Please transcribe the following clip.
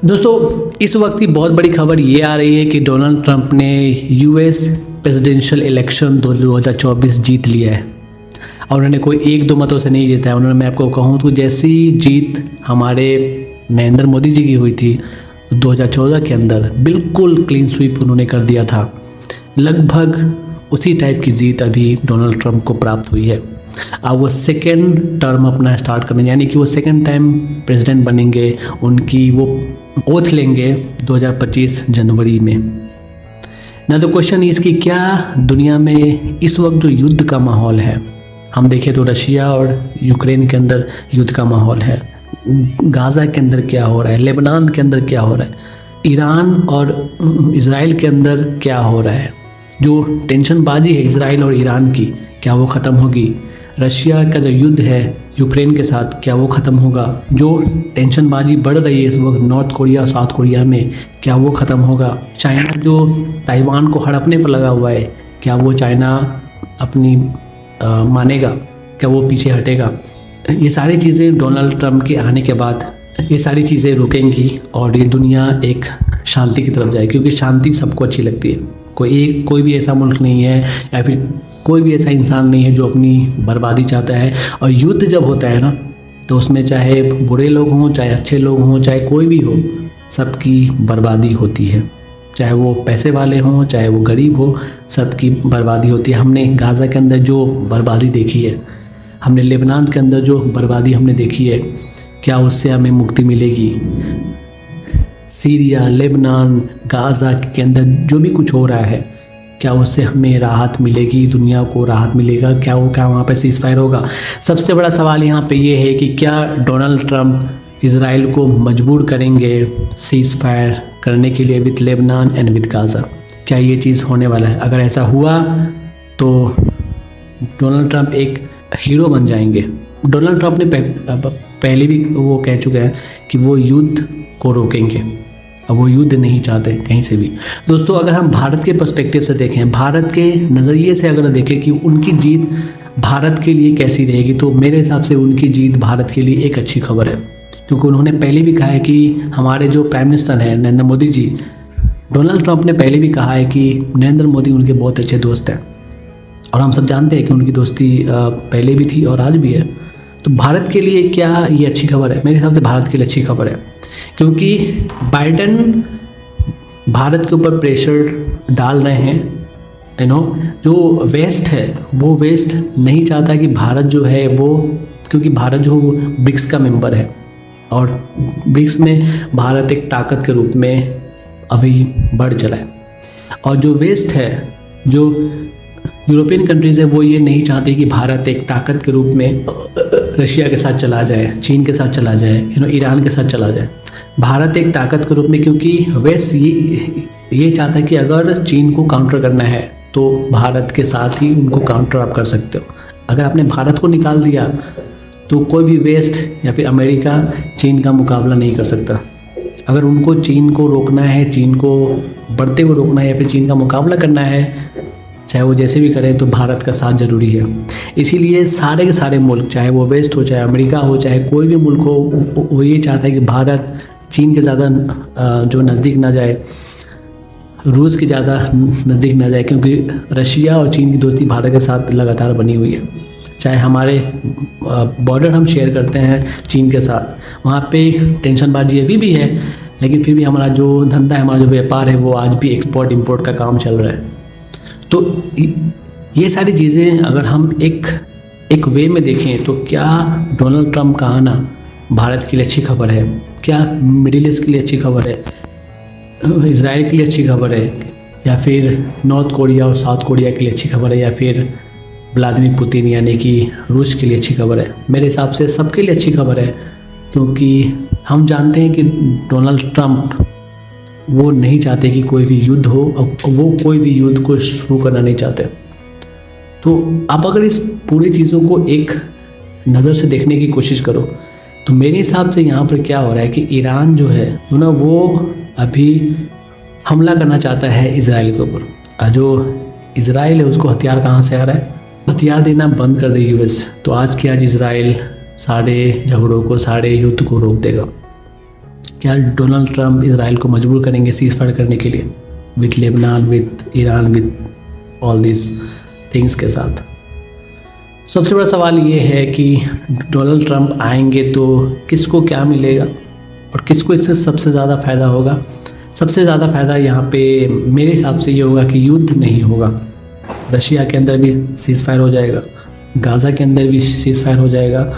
दोस्तों, इस वक्त की बहुत बड़ी खबर ये आ रही है कि डोनाल्ड ट्रंप ने यूएस प्रेसिडेंशियल इलेक्शन 2024 जीत लिया है। और उन्होंने कोई एक दो मतों से नहीं जीता है। उन्होंने, मैं आपको कहूँ तो, जैसी जीत हमारे नरेंद्र मोदी जी की हुई थी 2014 के अंदर, बिल्कुल क्लीन स्वीप उन्होंने कर दिया था। लगभग उसी टाइप की जीत अभी डोनाल्ड ट्रंप को प्राप्त हुई है। अब वो सेकेंड टर्म अपना स्टार्ट करने, यानी कि वो सेकेंड टाइम प्रेसिडेंट बनेंगे, उनकी वो ओथ लेंगे 2025 जनवरी में। ना तो क्वेश्चन इसकी, क्या दुनिया में इस वक्त जो युद्ध का माहौल है, हम देखें तो रशिया और यूक्रेन के अंदर युद्ध का माहौल है, गाज़ा के अंदर क्या हो रहा है, लेबनान के अंदर क्या हो रहा है, ईरान और इज़राइल के अंदर क्या हो रहा है, जो टेंशनबाजी है इज़राइल और ईरान की, क्या वो ख़त्म होगी? रशिया का जो युद्ध है यूक्रेन के साथ, क्या वो ख़त्म होगा? जो टेंशनबाजी बढ़ रही है इस वक्त नॉर्थ कोरिया और साउथ कोरिया में, क्या वो ख़त्म होगा? चाइना जो ताइवान को हड़पने पर लगा हुआ है, क्या वो चाइना अपनी मानेगा? क्या वो पीछे हटेगा? ये सारी चीज़ें डोनाल्ड ट्रंप के आने के बाद ये सारी चीज़ें रुकेंगी और ये दुनिया एक शांति की तरफ जाएगी, क्योंकि शांति सबको अच्छी लगती है। कोई भी ऐसा मुल्क नहीं है या फिर कोई भी ऐसा इंसान नहीं है जो अपनी बर्बादी चाहता है। और युद्ध जब होता है ना, तो उसमें चाहे बुरे लोग हों, चाहे अच्छे लोग हों, चाहे कोई भी हो, सबकी बर्बादी होती है। चाहे वो पैसे वाले हों, चाहे वो गरीब हो, सबकी बर्बादी होती है। हमने गाज़ा के अंदर जो बर्बादी देखी है, हमने लेबनान के अंदर जो बर्बादी हमने देखी है, क्या उससे हमें मुक्ति मिलेगी? सीरिया, लेबनान, गाज़ा के अंदर जो भी कुछ हो रहा है, क्या उससे हमें राहत मिलेगी? दुनिया को राहत मिलेगा? क्या वहाँ पे सीज़ फायर होगा? सबसे बड़ा सवाल यहाँ पे ये है कि क्या डोनाल्ड ट्रंप इज़राइल को मजबूर करेंगे सीज़ फायर करने के लिए with Lebanon and with Gaza? क्या ये चीज़ होने वाला है? अगर ऐसा हुआ तो डोनाल्ड ट्रंप एक हीरो बन जाएंगे। डोनाल्ड ट्रंप ने पहले भी वो कह चुके हैं कि वो युद्ध को रोकेंगे। अब वो युद्ध नहीं चाहते कहीं से भी। दोस्तों, अगर हम भारत के पर्सपेक्टिव से देखें, भारत के नज़रिए से अगर देखें कि उनकी जीत भारत के लिए कैसी रहेगी, तो मेरे हिसाब से उनकी जीत भारत के लिए एक अच्छी खबर है। क्योंकि उन्होंने पहले भी कहा है कि हमारे जो प्राइम मिनिस्टर हैं नरेंद्र मोदी जी, डोनाल्ड ट्रंप ने पहले भी कहा है कि नरेंद्र मोदी उनके बहुत अच्छे दोस्त हैं। और हम सब जानते हैं कि उनकी दोस्ती पहले भी थी और आज भी है। तो भारत के लिए क्या ये अच्छी खबर है? मेरे हिसाब से भारत के लिए अच्छी खबर है, क्योंकि बाइडेन भारत के ऊपर प्रेशर डाल रहे हैं। जो वेस्ट है वो वेस्ट नहीं चाहता कि भारत जो है वो, क्योंकि भारत जो ब्रिक्स का मेंबर है और ब्रिक्स में भारत एक ताकत के रूप में अभी बढ़ चला है। और जो वेस्ट है, जो यूरोपियन कंट्रीज़ है, वो ये नहीं चाहते कि भारत एक ताकत के रूप में रशिया के साथ चला जाए, चीन के साथ चला जाए, ईरान के साथ चला जाए। भारत एक ताकत के रूप में, क्योंकि वेस्ट ये चाहता है कि अगर चीन को काउंटर करना है तो भारत के साथ ही उनको काउंटर आप कर सकते हो। अगर आपने भारत को निकाल दिया तो कोई भी वेस्ट या फिर अमेरिका चीन का मुकाबला नहीं कर सकता। अगर उनको चीन को रोकना है, चीन को बढ़ते हुए रोकना है या फिर चीन का मुकाबला करना है, चाहे वो जैसे भी करें, तो भारत का साथ ज़रूरी है। इसीलिए सारे के सारे मुल्क, चाहे वो वेस्ट हो, चाहे अमेरिका हो, चाहे कोई भी मुल्क हो, वो ये चाहता है कि भारत चीन के ज़्यादा जो नज़दीक ना जाए, रूस के ज़्यादा नज़दीक ना जाए, क्योंकि रशिया और चीन की दोस्ती भारत के साथ लगातार बनी हुई है। चाहे हमारे बॉर्डर हम शेयर करते हैं चीन के साथ, वहाँ पे टेंशनबाजी अभी भी है, लेकिन फिर भी हमारा जो धंधा है, हमारा जो व्यापार है, वो आज भी एक्सपोर्ट इंपोर्ट का काम चल रहा है। तो ये सारी चीज़ें अगर हम एक वे में देखें, तो क्या डोनाल्ड ट्रंप का आना भारत के लिए अच्छी खबर है? क्या मिडिल ईस्ट के लिए अच्छी खबर है? इज़राइल के लिए अच्छी खबर है? या फिर नॉर्थ कोरिया और साउथ कोरिया के लिए अच्छी खबर है? या फिर व्लादिमीर पुतिन यानी कि रूस के लिए अच्छी खबर है? मेरे हिसाब से सबके लिए अच्छी खबर है, क्योंकि हम जानते हैं कि डोनाल्ड ट्रंप वो नहीं चाहते कि कोई भी युद्ध हो, और वो कोई भी युद्ध को शुरू करना नहीं चाहते। तो आप अगर इस पूरी चीज़ों को एक नज़र से देखने की कोशिश करो, तो मेरे हिसाब से यहाँ पर क्या हो रहा है कि ईरान जो है वो अभी हमला करना चाहता है इज़राइल के ऊपर। जो इज़राइल है उसको हथियार कहाँ से आ रहा है? हथियार देना बंद कर दे यूएस, तो आज के आज इज़राइल सारे झगड़ों को, सारे युद्ध को रोक देगा। क्या डोनाल्ड ट्रंप इसराइल को मजबूर करेंगे सीज फायर करने के लिए, with Lebanon, with Iran, with all this things के साथ। सबसे बड़ा सवाल ये है कि डोनाल्ड ट्रंप आएंगे तो किसको क्या मिलेगा और किसको इससे सबसे ज़्यादा फ़ायदा होगा। सबसे ज़्यादा फ़ायदा यहाँ पे मेरे हिसाब से ये होगा कि युद्ध नहीं होगा। रशिया के अंदर भी सीज़ फायर हो जाएगा, गाज़ा के अंदर भी सीज़ फायर हो जाएगा,